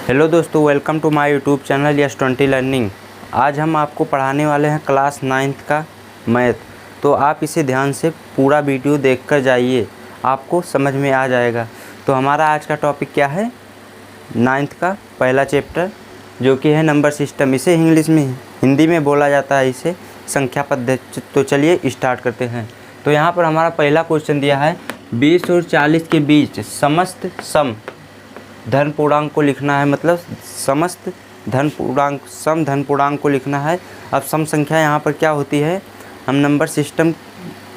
Hello दोस्तों, welcome to my YouTube channel यस20 learning. आज हम आपको पढ़ाने वाले हैं क्लास 9th का मैथ। तो आप इसे ध्यान से पूरा वीडियो देखकर जाइए, आपको समझ में आ जाएगा। तो हमारा आज का टॉपिक क्या है? 9th का पहला चैप्टर जो कि है नंबर सिस्टम। इसे इंग्लिश में हिंदी में बोला जाता है इसे संख्या पद्धति। तो चलिए स्टार्ट करते हैं। तो यहाँ पर हमारा पहला क्वेश्चन दिया है 20 और 40 के बीच समस्त सम धन पूर्णांक को लिखना है। मतलब समस्त धन पूर्णांक सम धन पूर्णांक को लिखना है। अब सम संख्या यहाँ पर क्या होती है, हम नंबर सिस्टम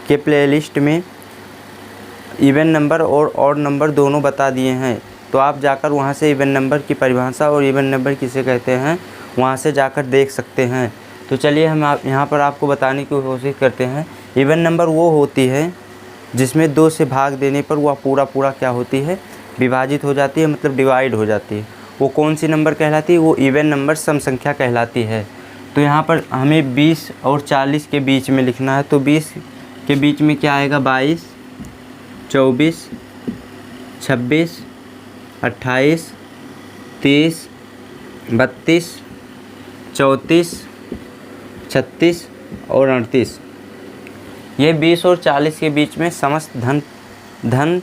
के प्लेलिस्ट में इवन नंबर और ऑड नंबर दोनों बता दिए हैं। तो आप जाकर वहाँ से इवन नंबर की परिभाषा और इवन नंबर किसे कहते हैं वहाँ से जाकर देख सकते हैं। तो चलिए हम यहाँ पर आपको बताने की कोशिश करते हैं। इवन नंबर वो होती है जिसमें 2 से भाग देने पर वह पूरा क्या होती है, विभाजित हो जाती है, मतलब डिवाइड हो जाती है। वो कौन सी नंबर कहलाती है? वो इवन नंबर सम संख्या कहलाती है। तो यहाँ पर हमें 20 और 40 के बीच में लिखना है। तो 20 के बीच में क्या आएगा? 22, 24, 26, 28, 30, 32, 34, 36 और 38। ये 20 और 40 के बीच में समस्त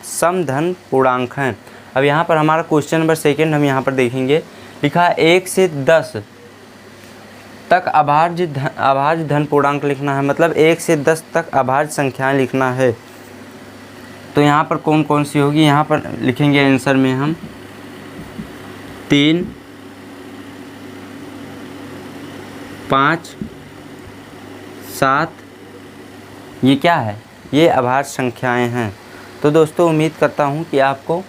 सम धन पूर्णांक हैं। अब यहाँ पर हमारा क्वेश्चन नंबर 2 हम यहाँ पर देखेंगे। लिखा है 1 से 10 तक अभाज्य धन पूर्णांक लिखना है। मतलब 1 से 10 तक अभाज्य संख्याएं लिखना है। तो यहाँ पर कौन कौन सी होगी? यहाँ पर लिखेंगे आंसर में हम 3, 5, 7। ये क्या है? ये अभाज्य संख्याएं हैं। तो दोस्तों उम्मीद करता हूँ कि आपको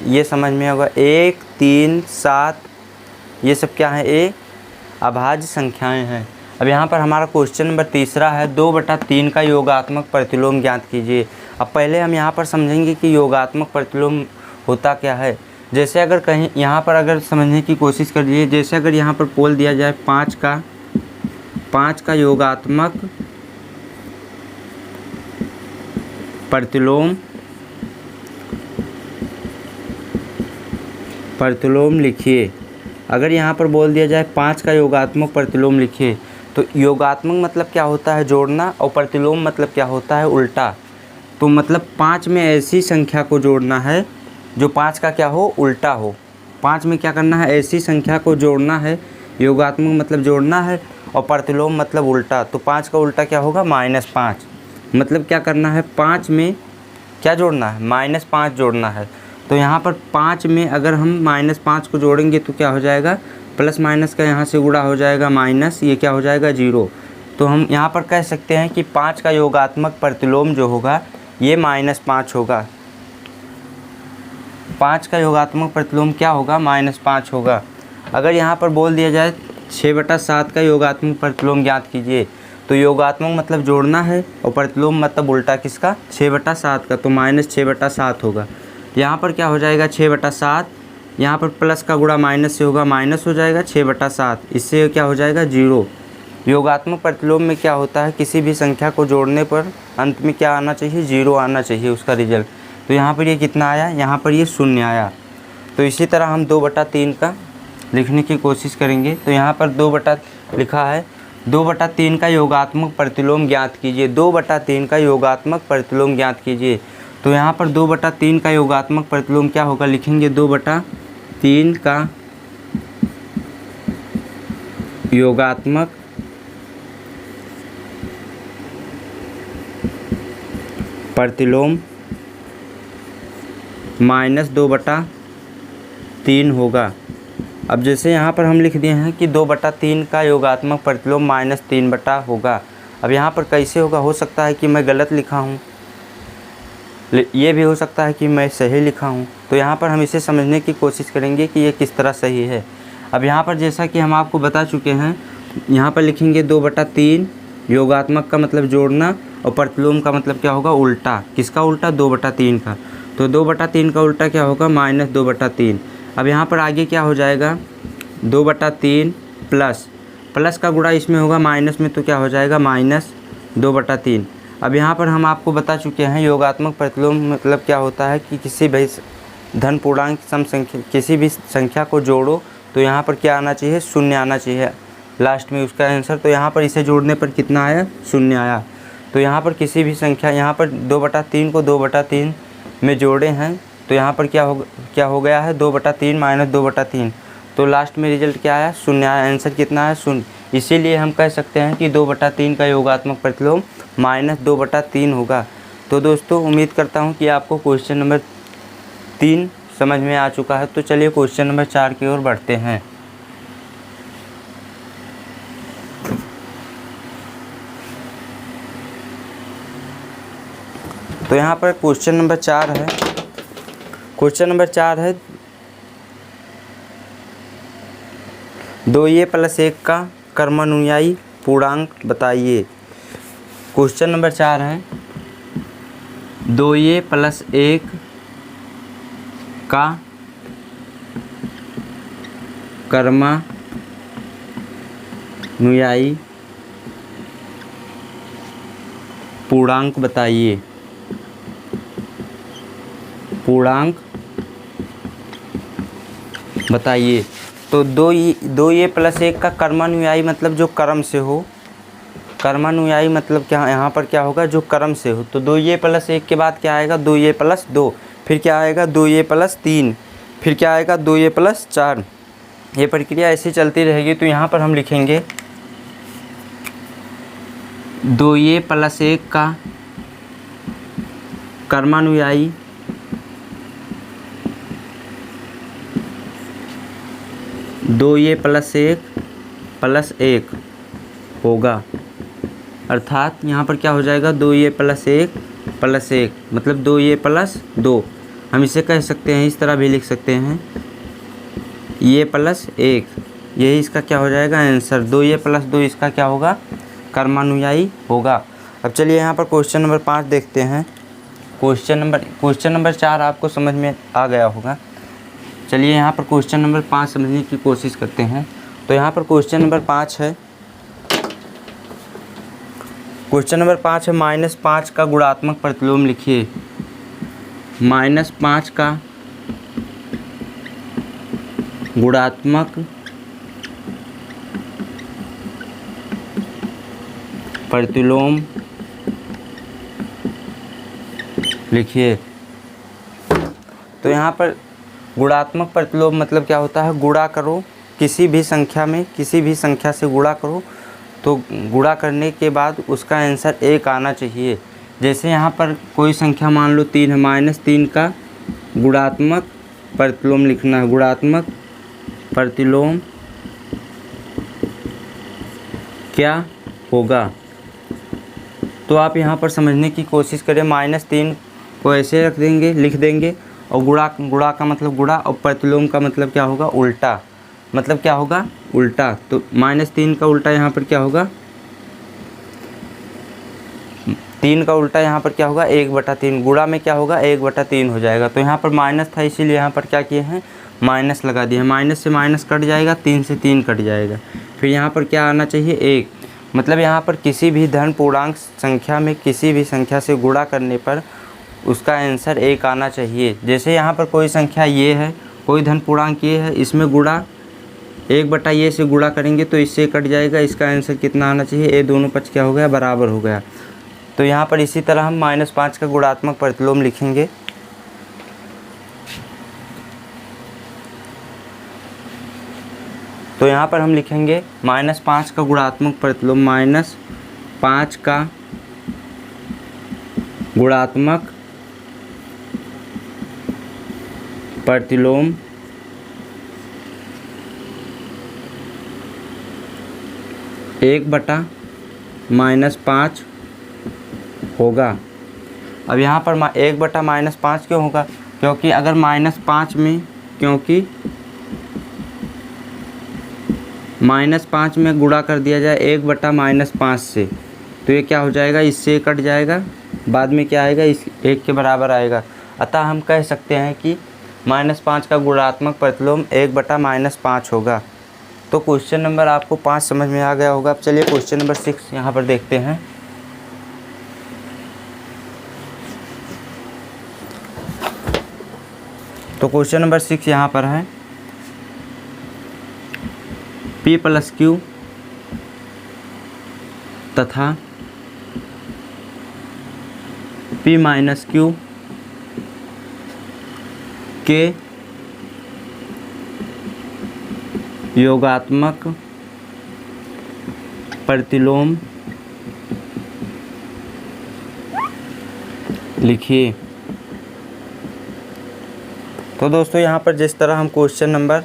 ये समझ में होगा। 1, 3, 7 ये सब क्या है? ये अभाज्य संख्याएं हैं। अब यहाँ पर हमारा क्वेश्चन नंबर 3 है 2/3 का योगात्मक प्रतिलोम ज्ञात कीजिए। अब पहले हम यहाँ पर समझेंगे कि योगात्मक प्रतिलोम होता क्या है। जैसे अगर कहीं यहाँ पर अगर समझने की कोशिश कर लीजिए, जैसे अगर यहाँ पर बोल दिया जाए 5 का योगात्मक प्रतिलोम लिखिए। अगर यहाँ पर बोल दिया जाए 5 का योगात्मक प्रतिलोम लिखिए, तो योगात्मक मतलब क्या होता है? जोड़ना। और प्रतिलोम मतलब क्या होता है? उल्टा। तो मतलब 5 में ऐसी संख्या को जोड़ना है जो 5 का क्या हो? उल्टा हो। 5 में क्या करना है? ऐसी संख्या को जोड़ना है। योगात्मक मतलब जोड़ना है और प्रतिलोम मतलब उल्टा। तो 5 का उल्टा क्या होगा? -5। मतलब क्या करना है? 5 में क्या जोड़ना है? -5 जोड़ना है। तो यहाँ पर 5 में अगर हम -5 को जोड़ेंगे तो क्या हो जाएगा? प्लस माइनस का यहाँ से गुणा हो जाएगा माइनस, ये क्या हो जाएगा? 0। तो हम यहाँ पर कह सकते हैं कि 5 का योगात्मक प्रतिलोम जो होगा ये -5 होगा। 5 का योगात्मक प्रतिलोम क्या होगा? -5 होगा। अगर यहाँ पर बोल दिया जाए 6/7 का योगात्मक प्रतिलोम ज्ञात कीजिए, तो योगात्मक मतलब जोड़ना है और प्रतिलोम मतलब उल्टा किसका? 6/7 का। तो -6/7 होगा। यहाँ पर क्या हो जाएगा? 6/7। यहाँ पर प्लस का गुणा माइनस से होगा, माइनस हो जाएगा 6/7। इससे क्या हो जाएगा? 0। योगात्मक प्रतिलोम में क्या होता है? किसी भी संख्या को जोड़ने पर अंत में क्या आना चाहिए? 0 आना चाहिए उसका रिजल्ट। तो यहाँ पर ये कितना आया? यहाँ पर ये 0 आया। तो इसी तरह हम 2/3 का लिखने की कोशिश करेंगे। तो यहाँ पर 2 लिखा है 2/3 का योगात्मक प्रतिलोम ज्ञात कीजिए। 2/3 का योगात्मक प्रतिलोम ज्ञात कीजिए। तो यहाँ पर 2/3 का योगात्मक प्रतिलोम क्या होगा? लिखेंगे 2/3 का योगात्मक प्रतिलोम -2/3 होगा। अब जैसे यहाँ पर हम लिख दिए हैं कि 2/3 का योगात्मक प्रतिलोम -3 होगा। अब यहाँ पर कैसे होगा? हो सकता है कि मैं गलत लिखा हूँ, ये भी हो सकता है कि मैं सही लिखा हूँ। तो यहाँ पर हम इसे समझने की कोशिश करेंगे कि ये किस तरह सही है। अब यहाँ पर जैसा कि हम आपको बता चुके हैं, यहाँ पर लिखेंगे 2/3 योगात्मक का मतलब जोड़ना और प्रतिलोम का मतलब क्या होगा? उल्टा। किसका उल्टा? 2/3 का। तो 2/3 का उल्टा क्या होगा? -2/3। अब यहाँ पर आगे क्या हो जाएगा? 2/3 प्लस का गुणा इसमें होगा माइनस में, तो क्या हो जाएगा? -2/3। अब यहाँ पर हम आपको बता चुके हैं योगात्मक प्रतिलोम मतलब क्या होता है कि किसी भी धन पूर्णांक सम संख्या किसी भी संख्या को जोड़ो तो यहाँ पर क्या आना चाहिए, शून्य आना चाहिए लास्ट में उसका आंसर। तो यहाँ पर इसे जोड़ने पर कितना आया, शून्य आया। तो यहाँ पर किसी भी संख्या, यहाँ पर 2/3 को 2/3 में जोड़े हैं तो यहाँ पर क्या हो गया है, 2/3 माइनस 2/3। तो लास्ट में रिजल्ट क्या आया, शून्य आया। आंसर कितना है, शून्य। इसीलिए हम कह सकते हैं कि 2/3 का योगात्मक प्रतिलोम -2/3 होगा। तो दोस्तों उम्मीद करता हूँ कि आपको क्वेश्चन नंबर 3 समझ में आ चुका है। तो चलिए क्वेश्चन नंबर 4 की ओर बढ़ते हैं। तो यहाँ पर क्वेश्चन नंबर 4 है। क्वेश्चन नंबर 4 है 2a + 1 का कर्मानुयायी पूर्णांक बताइए। क्वेश्चन नंबर 4 है 2a + 1 का कर्मानुयायी पूर्णांक बताइए। पूर्णांक बताइए। तो 2a + 1 का कर्मानुयायी मतलब जो क्रम से हो। कर्मानुयायी मतलब क्या, यहाँ पर क्या होगा, जो क्रम से हो। तो 2a + 1 के बाद क्या आएगा, 2a + 2, फिर क्या आएगा 2a + 3, फिर क्या आएगा 2a + 4। ये प्रक्रिया ऐसी चलती रहेगी। तो यहाँ पर हम लिखेंगे 2a + 1 का कर्मानुयायी 2a + 1 + 1 होगा। अर्थात यहाँ पर क्या हो जाएगा, 2a + 1 + 1 मतलब 2a + 2। हम इसे कह सकते हैं, इस तरह भी लिख सकते हैं, a + 1। यही इसका क्या हो जाएगा आंसर। 2a + 2 इसका क्या होगा, कर्मानुयायी होगा। अब चलिए यहाँ पर क्वेश्चन नंबर 5 देखते हैं। क्वेश्चन नंबर 4 आपको समझ में आ गया होगा। चलिए यहाँ पर क्वेश्चन नंबर 5 समझने की कोशिश करते हैं। तो यहाँ पर क्वेश्चन नंबर 5 है। क्वेश्चन नंबर 5 है -5 का गुणात्मक प्रतिलोम लिखिए। -5 का गुणात्मक प्रतिलोम लिखिए। तो यहाँ पर गुणात्मक प्रतिलोम मतलब क्या होता है, गुणा करो किसी भी संख्या में, किसी भी संख्या से गुणा करो तो गुणा करने के बाद उसका आंसर 1 आना चाहिए। जैसे यहाँ पर कोई संख्या मान लो 3 है, -3 का गुणात्मक प्रतिलोम लिखना है। गुणात्मक प्रतिलोम क्या होगा, तो आप यहाँ पर समझने की कोशिश करें। -3 को ऐसे रख देंगे, लिख देंगे, और गुणा का मतलब गुणा, और प्रतिलोम का मतलब क्या होगा, उल्टा। मतलब क्या होगा, उल्टा। तो -3 का उल्टा यहाँ पर क्या होगा, 3 का उल्टा यहाँ पर क्या होगा, 1/3। गुणा में क्या होगा, 1/3 हो जाएगा। तो यहाँ पर माइनस था, इसीलिए यहाँ पर क्या किए हैं, माइनस लगा दिए। माइनस से माइनस कट जाएगा, 3 से 3 कट जाएगा। फिर यहाँ पर क्या आना चाहिए, 1। मतलब यहाँ पर किसी भी धन पूर्णांक संख्या में किसी भी संख्या से गुणा करने पर उसका आंसर 1 आना चाहिए। जैसे यहाँ पर कोई संख्या ये है, कोई धन पूर्णांक ये है, इसमें गुणा 1/ये से गुणा करेंगे तो इससे कट जाएगा। इसका आंसर कितना आना चाहिए, ये दोनों पक्ष क्या हो गया, बराबर हो गया। तो यहाँ पर इसी तरह हम -5 का गुणात्मक प्रतिलोम लिखेंगे। तो यहाँ पर हम लिखेंगे -5 का गुणात्मक प्रतिलोम, -5 का गुणात्मक प्रतिलोम 1/-5 होगा। अब यहाँ पर 1/-5 क्यों होगा, क्योंकि अगर -5 में, क्योंकि -5 में गुणा कर दिया जाए 1/-5 से तो ये क्या हो जाएगा, इससे कट जाएगा, बाद में क्या आएगा, इस 1 के बराबर आएगा। अतः हम कह सकते हैं कि -5 का गुणात्मक प्रतिलोम 1/-5 होगा। तो क्वेश्चन नंबर आपको 5 समझ में आ गया होगा। अब चलिए क्वेश्चन नंबर 6 यहाँ पर देखते हैं। तो क्वेश्चन नंबर 6 यहाँ पर है P + Q तथा P - Q के योगात्मक प्रतिलोम लिखिए। तो दोस्तों यहाँ पर जिस तरह हम क्वेश्चन नंबर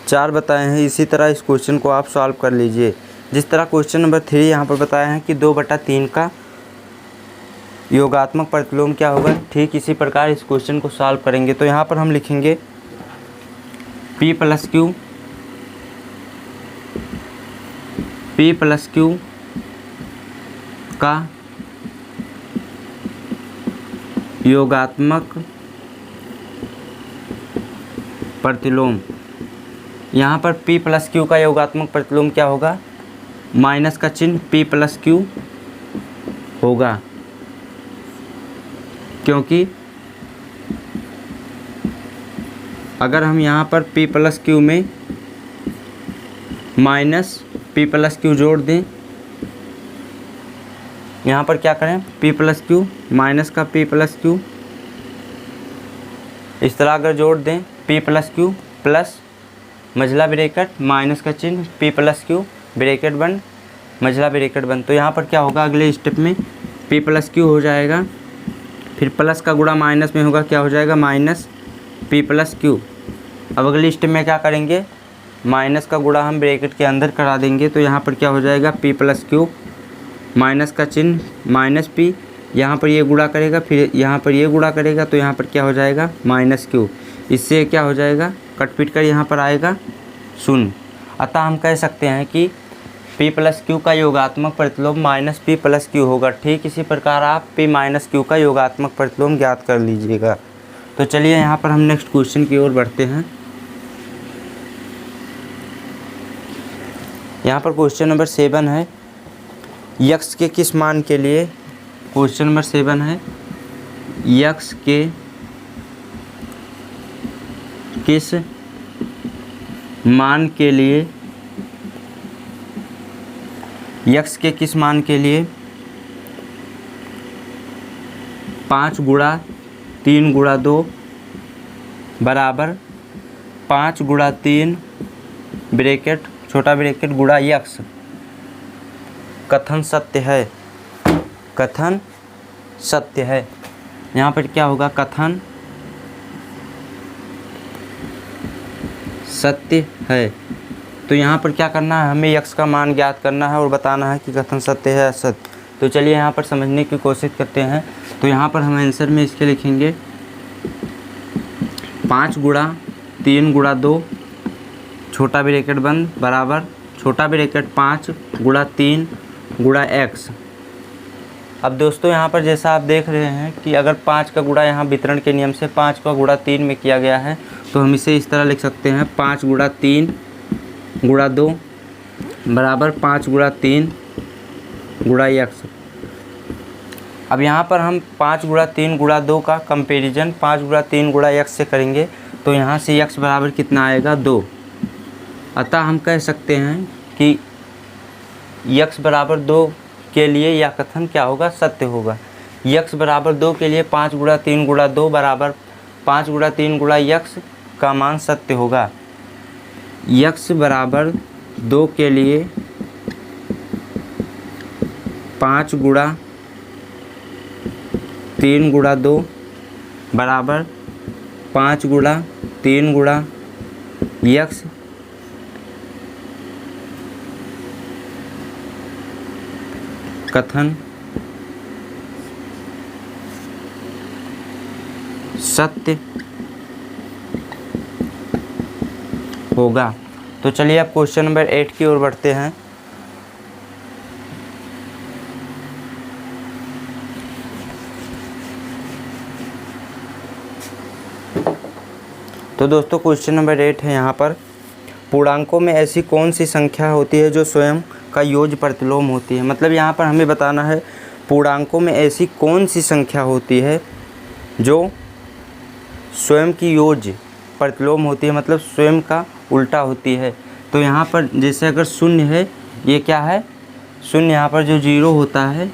4 बताए हैं, इसी तरह इस क्वेश्चन को आप सॉल्व कर लीजिए। जिस तरह क्वेश्चन नंबर 3 यहाँ पर बताया है कि 2/3 का योगात्मक प्रतिलोम क्या होगा, ठीक इसी प्रकार इस क्वेश्चन को सॉल्व करेंगे। तो यहाँ पर हम लिखेंगे P + Q का योगात्मक प्रतिलोम। यहाँ पर P + Q का योगात्मक प्रतिलोम क्या होगा, माइनस का चिन्ह P + Q होगा, क्योंकि अगर हम यहाँ पर P + Q में माइनस P + Q जोड़ दें, यहाँ पर क्या करें P + Q माइनस का P + Q, इस तरह अगर जोड़ दें P + Q प्लस मझला ब्रैकेट माइनस का चिन्ह P + Q ब्रैकेट बंद मझला ब्रैकेट बंद, तो यहाँ पर क्या होगा, अगले स्टेप में P + Q हो जाएगा, फिर प्लस का गुणा माइनस में होगा, क्या हो जाएगा माइनस P + Q। अब अगले स्टेप में क्या करेंगे, माइनस का गुणा हम ब्रैकेट के अंदर करा देंगे, तो यहाँ पर क्या हो जाएगा P + Q माइनस का चिन्ह माइनस P, यहाँ पर ये गुणा करेगा, फिर यहाँ पर ये गुणा करेगा, तो यहाँ पर क्या हो जाएगा -Q। इससे क्या हो जाएगा, कट पीट कर यहाँ पर आएगा 0। अतः हम कह सकते हैं कि P + Q का योगात्मक प्रतिलोम -P + Q होगा। ठीक इसी प्रकार आप P - Q का योगात्मक प्रतिलोम ज्ञात कर लीजिएगा। तो चलिए यहाँ पर हम नेक्स्ट क्वेश्चन की ओर बढ़ते हैं। यहाँ पर क्वेश्चन नंबर 7 है, x के किस मान के लिए, क्वेश्चन नंबर 7 है x के किस मान के लिए, x के किस मान के लिए 5 × 3 × 2 बराबर 5 × 3 ब्रैकेट छोटा ब्रैकेट गुणा x कथन सत्य है, कथन सत्य है। यहाँ पर क्या होगा, कथन सत्य है। तो यहाँ पर क्या करना है, हमें x का मान ज्ञात करना है और बताना है कि कथन सत्य है असत्य। तो चलिए यहाँ पर समझने की कोशिश करते हैं। तो यहाँ पर हम आंसर में इसके लिखेंगे 5 × 3 × 2 छोटा ब्रैकेट बंद बराबर छोटा ब्रैकेट 5 × 3 × x। अब दोस्तों यहाँ पर जैसा आप देख रहे हैं कि अगर 5 का गुणा यहाँ वितरण के नियम से 5 का गुणा 3 में किया गया है, तो हम इसे इस तरह लिख सकते हैं 5 × 3 × 2 बराबर 5 × 3 × x। अब यहाँ पर हम 5 × 3 × 2 का कंपैरिजन 5 × 3 × x से करेंगे, तो यहाँ से x बराबर कितना आएगा 2। अतः हम कह सकते हैं कि x बराबर 2 के लिए यह कथन क्या होगा, सत्य होगा। x बराबर 2 के लिए 5 × 3 × 2 बराबर 5 × 3 × x का मान सत्य होगा। x बराबर 2 के लिए 5 × 3 × 2 बराबर 5 × 3 × x कथन सत्य होगा। तो चलिए अब क्वेश्चन नंबर 8 की ओर बढ़ते हैं। तो दोस्तों क्वेश्चन नंबर 8 है यहाँ पर, पूर्णांकों में ऐसी कौन सी संख्या होती है जो स्वयं का योज्य प्रतिलोम होती है। मतलब यहाँ पर हमें बताना है पूर्णांकों में ऐसी कौन सी संख्या होती है जो स्वयं की योज्य प्रतिलोम होती है, मतलब स्वयं का उल्टा होती है। तो यहाँ पर जैसे अगर शून्य है, ये क्या है, शून्य, यहाँ पर जो जीरो होता है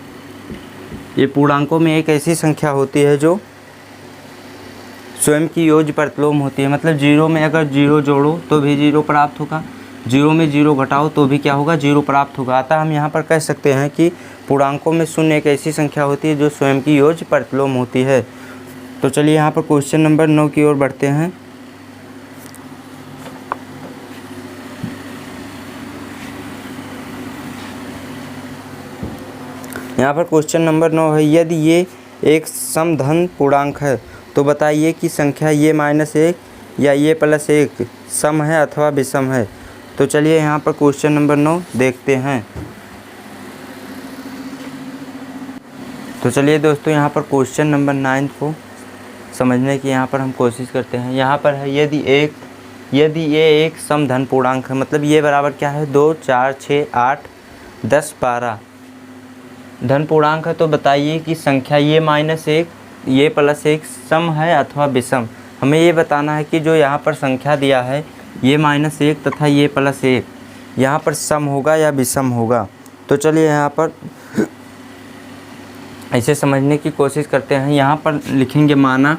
ये पूर्णांकों में एक ऐसी संख्या होती है जो स्वयं की योज्य प्रतिलोम होती है, मतलब जीरो में अगर जीरो जोड़ो तो भी जीरो प्राप्त होगा, जीरो में जीरो घटाओ तो भी क्या होगा, जीरो प्राप्त होगा। अतः हम यहाँ पर कह सकते हैं कि पूर्णांकों में शून्य एक ऐसी संख्या होती है जो स्वयं की योज्य प्रतिलोम होती है। तो चलिए यहाँ पर क्वेश्चन नंबर 9 की ओर बढ़ते हैं। यहाँ पर क्वेश्चन नंबर 9 है, यदि ये एक समधन पूर्णांक है तो बताइए कि संख्या ये -1 या ये +1 सम है अथवा विषम है। तो चलिए यहाँ पर क्वेश्चन नंबर 9 देखते हैं। तो चलिए दोस्तों यहाँ पर क्वेश्चन नंबर 9 को समझने की यहाँ पर हम कोशिश करते हैं। यहाँ पर है यदि ये एक समधन पूर्णांक है, मतलब ये बराबर क्या है, 2 4 6 8 10 12 धन पूर्णांक है, तो बताइए कि संख्या ये -1 ये +1 सम है अथवा विषम। हमें ये बताना है कि जो यहाँ पर संख्या दिया है ये -1 तथा ये +1 यहाँ पर सम होगा या विषम होगा। तो चलिए यहाँ पर ऐसे समझने की कोशिश करते हैं। यहाँ पर लिखेंगे माना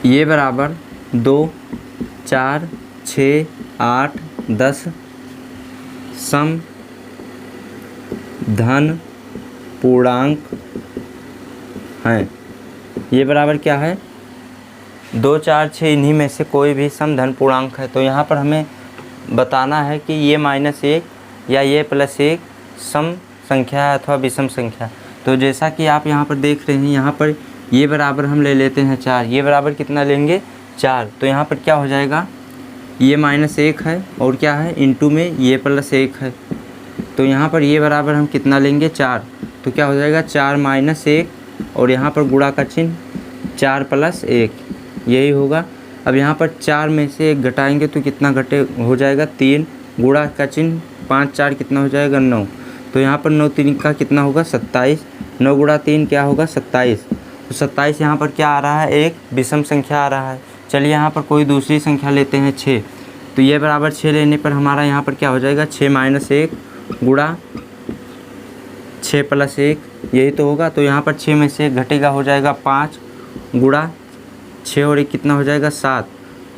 ये बराबर 2 4 6 8 10 सम धन पूर्णांक हैं। ये बराबर क्या है, 2 4 6 इन्हीं में से कोई भी समधन पूर्णांक है। तो यहाँ पर हमें बताना है कि ये -1 या ये +1 सम संख्या है अथवा विषम संख्या। तो जैसा कि आप यहाँ पर देख रहे हैं, यहाँ पर ये बराबर हम ले लेते हैं 4, ये बराबर कितना लेंगे 4। तो यहाँ पर क्या हो जाएगा, ये -1 है और क्या है इंटू में ये +1 है। तो यहाँ पर ये बराबर हम कितना लेंगे 4, तो क्या हो जाएगा 4 - 1 और यहाँ पर गुणा का चिन्ह 4 + 1 यही होगा। अब यहाँ पर 4 में से 1 घटाएंगे तो कितना घटे हो जाएगा 3, गुणा का चिन्ह 5 4 कितना हो जाएगा 9। तो यहाँ पर 9 3 का कितना होगा 27, 9 गुणा 3 क्या होगा 27। तो 27 यहाँ पर क्या आ रहा है, एक विषम संख्या आ रहा है। चलिए यहाँ पर कोई दूसरी संख्या लेते हैं 6। तो ये बराबर 6 लेने पर हमारा यहाँ पर क्या हो जाएगा 6 - 1 गुणा 6 + 1 यही तो होगा। तो यहाँ पर 6 में से 1 घटेगा, हो जाएगा 5 गुणा 6 और 1 कितना हो जाएगा 7।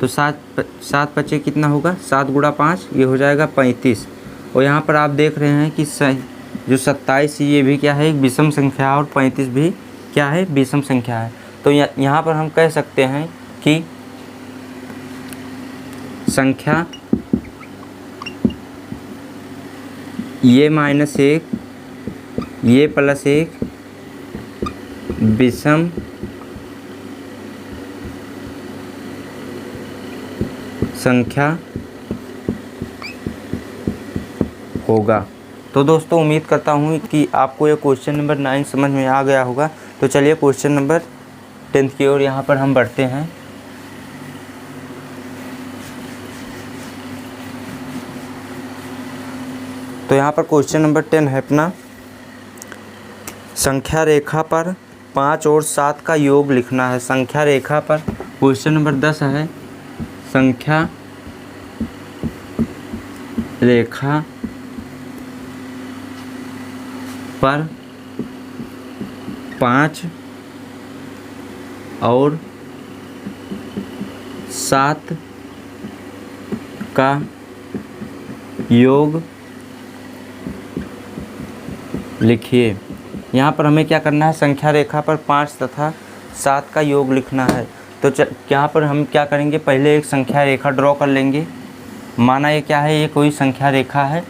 तो 7 बचे कितना होगा 7 गुणा 5 ये हो जाएगा 35। और यहाँ पर आप देख रहे हैं कि जो 27 ये भी क्या है एक विषम संख्या है और 35 भी क्या है विषम संख्या है। तो यहाँ पर हम कह सकते हैं कि संख्या ये -1 ये +1 विषम संख्या होगा। तो दोस्तों उम्मीद करता हूँ कि आपको ये क्वेश्चन नंबर 9 समझ में आ गया होगा। तो चलिए क्वेश्चन नंबर 10 की ओर यहाँ पर हम बढ़ते हैं। तो यहाँ पर क्वेश्चन नंबर 10 है अपना, संख्या रेखा पर 5 और 7 का योग लिखना है। संख्या रेखा पर क्वेश्चन नंबर 10 है, संख्या रेखा पर 5 और 7 का योग लिखिए। यहाँ पर हमें क्या करना है, संख्या रेखा पर 5 तथा 7 का योग लिखना है। तो यहाँ पर हम क्या करेंगे, पहले एक संख्या रेखा ड्रॉ कर लेंगे। माना ये क्या है, ये कोई संख्या रेखा है।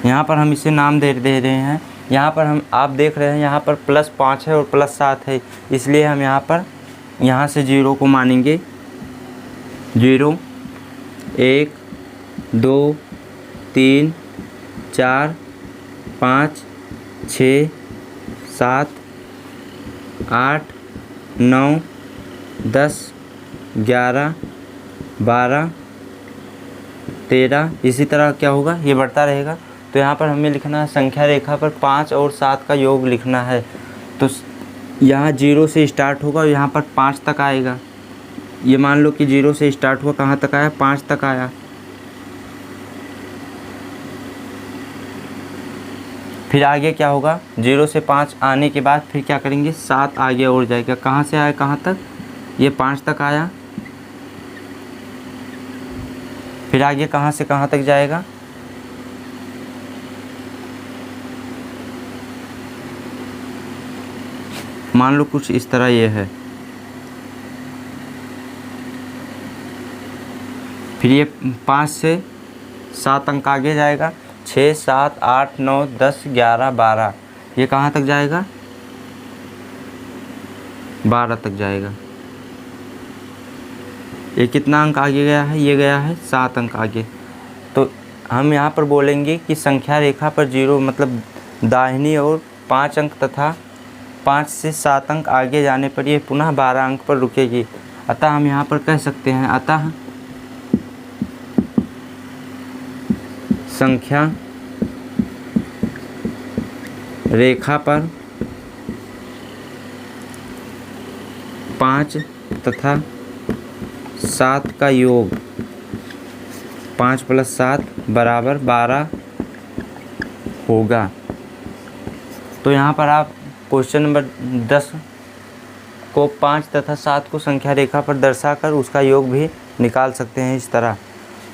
यहाँ पर हम इसे नाम दे रहे हैं। यहाँ पर हम आप देख रहे हैं यहाँ पर +5 है और +7 है, इसलिए हम यहाँ पर यहाँ से 0 को मानेंगे। 0 1 2 3 4 5 6 7 8 9 10 11 12 13, इसी तरह क्या होगा, ये बढ़ता रहेगा। तो यहाँ पर हमें लिखना है संख्या रेखा पर 5 और 7 का योग लिखना है। तो यहाँ 0 से स्टार्ट होगा और यहाँ पर 5 तक आएगा। ये मान लो कि 0 से स्टार्ट हुआ, कहाँ तक आया, 5 तक आया। फिर आगे क्या होगा, 0 से 5 आने के बाद फिर क्या करेंगे, 7 आगे और जाएगा। कहाँ से आया कहाँ तक, ये 5 तक आया। फिर आगे कहाँ से कहाँ तक जाएगा, मान लो कुछ इस तरह ये है। फिर ये 5 से 7 अंक आगे जाएगा, 6, 7, 8, 9, 10, 11, 12। ये कहाँ तक जाएगा, 12 तक जाएगा। ये कितना अंक आगे गया है, ये गया है 7 अंक आगे। तो हम यहाँ पर बोलेंगे कि संख्या रेखा पर 0 मतलब दाहिनी ओर 5 अंक तथा 5 से 7 अंक आगे जाने पर ये पुनः 12 अंक पर रुकेगी। अतः हम यहाँ पर कह सकते हैं, अतः संख्या रेखा पर 5 तथा 7 का योग 5 + 7 = 12 होगा। तो यहाँ पर आप क्वेश्चन नंबर 10 को 5 तथा 7 को संख्या रेखा पर दर्शाकर उसका योग भी निकाल सकते हैं इस तरह।